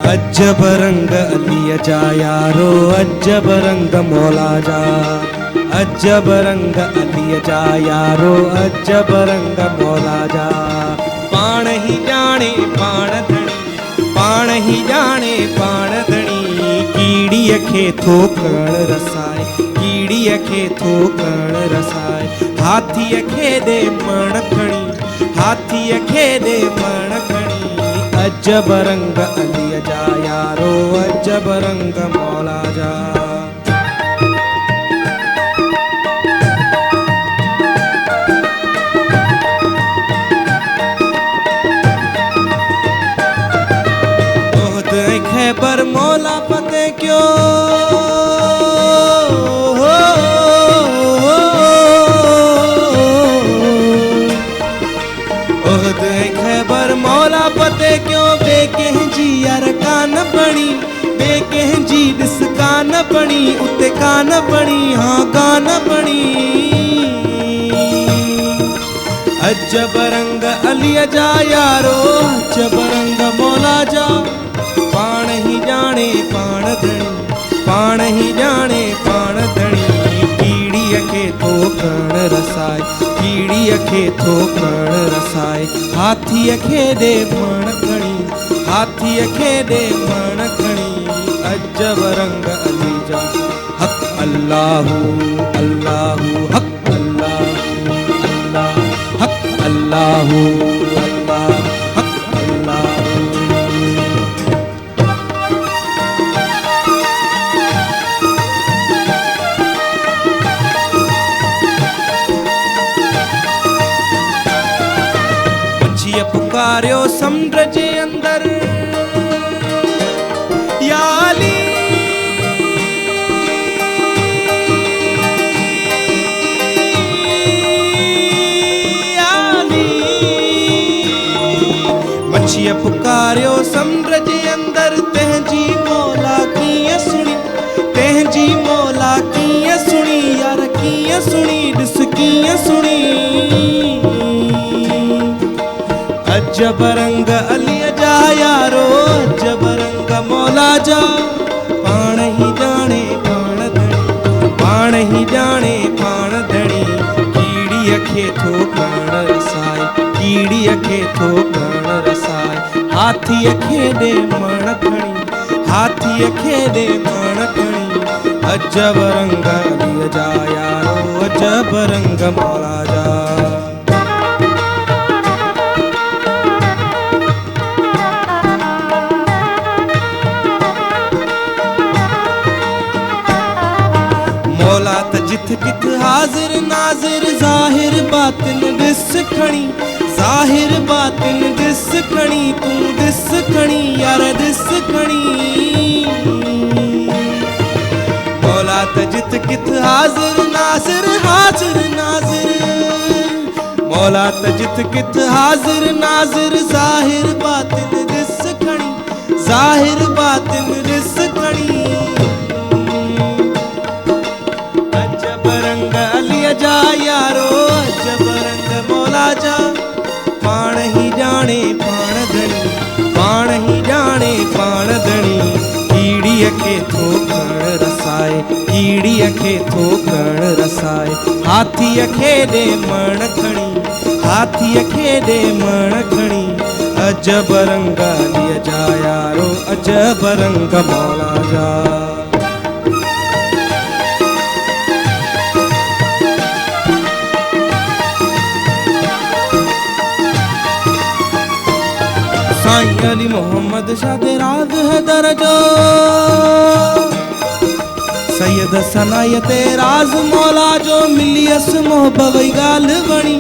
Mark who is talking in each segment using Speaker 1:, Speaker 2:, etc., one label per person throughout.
Speaker 1: अजब रंग अली जा यारो, अजब रंग मौला जा। अजब रंग अली जा यारो, अजब रंग मौला जा। पाण ही जाने पाण धणी, पाण ही जाने पाण धणी। कीड़ीअ खे थोकण रसाए, कीड़ीअ खे थोकण रसाए। हाथीअ खे दे मण खणी, हाथीअ खे दे मण खणी। अजब रंग अली जा यारो, अजब रंग मौला जा। खैबर मौला फतेह क्यों, ओहद खैबर मौला फतेह क्यों। बेकंहिंजी यार कान बणी, बेकंहिंजी ॾिस कान बणी। उते कान बणी, हाँ कान बणी। अजब रंग अली जा यारो, अजब रंग मौला जा। पाण ही जाने पाण धणी, पाण ही जाने पाण धणी। कीड़ीअ खे थोकण रसाए, कीड़ीअ खे थोकण रसाए। हाथीअ खे दे मण खणी, हाथीअ खे दे मण खणी। अजब रंग अली जा। हक अल्लाहू अल्लाहू हक अल्लाहू अल्लाह, हक अल्लाहू अल्लाह हक अल्लाहू। पुकारियो समुंड जे अंदर या अली, या अली। मच्छीअ पुकारियो समुंड जे अंदर, तंहिंजी मौला कीअं सुणी, तंहिंजी मौला कीअं सुणी। यार कीअं सुणी, ॾिस कीअं सुणी। अजब रंग अली जा यारो, अजब रंग मौला जा। पाण ही जाने पाण धणी, पाण ही जाने पाण धणी। कीड़ीअ खे थोकण रसाए, कीड़ीअ खे थोकण रसाए। हाथीअ खे दे मण खणी, हाथीअ खे दे मण खणी। अजब रंग अली जा यारो, अजब रंग मौला जा। मौला त जिथ किथ हाजिर नाजिर। ज़ाहिर बातिन ॾिस खणी, ज़ाहिर बातिन ॾिस खणी। तूं ॾिस खणी यार ॾिस खणी। मौला त जिथ किथ हाजिर नाजिर, हाजिर नाजिर। मौला त जिथ किथ हाजिर नाजिर। ज़ाहिर बातिन ॾिस खणी, ज़ाहिर बातिन ॾिस खणी। जा यारो, अजब रंग मौला जा। पाण ही जाने पाण धणी, पाण ही जाने पाण धणी। कीड़ीअ खे थोकण रसाए, कीड़ीअ खे थोकण रसाए। हाथीअ खे दे मण खणी, हाथीअ खे दे मण खणी। अजब रंग अली जा यारो, अजब रंग मौला जा। साईं अली मोहम्मद शाह दे राज है दरजो। सैयद सनायत राज मौला जो। मिलियस मोहब्बत वई गाल बणी,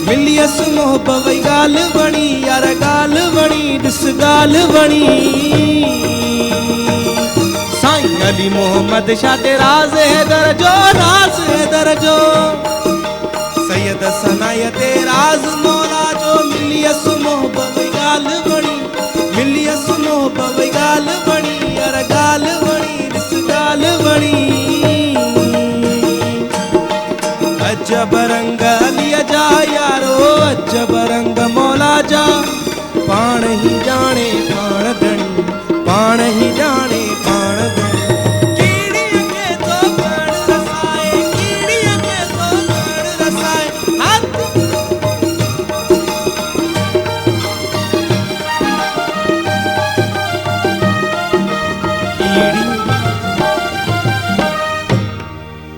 Speaker 1: मिलियस मोहब्बत वई गाल बणी। यार गाल बणी, ॾिस गाल बणी। साईं अली मोहम्मद शाह दे राज है दरजो, राज है दरजो। सैयद सनायत राज मौला जो। मिलियस मोहब्बत वई गाल बणी, मिलियस मोहब्बत वई गाल बणी। यार गाल बणी, ॾिस गाल बणी। अजब रंग अली जा यारो, अजब रंग मौला जा। पाण ही जाने पाण धणी, पाण प्राण ही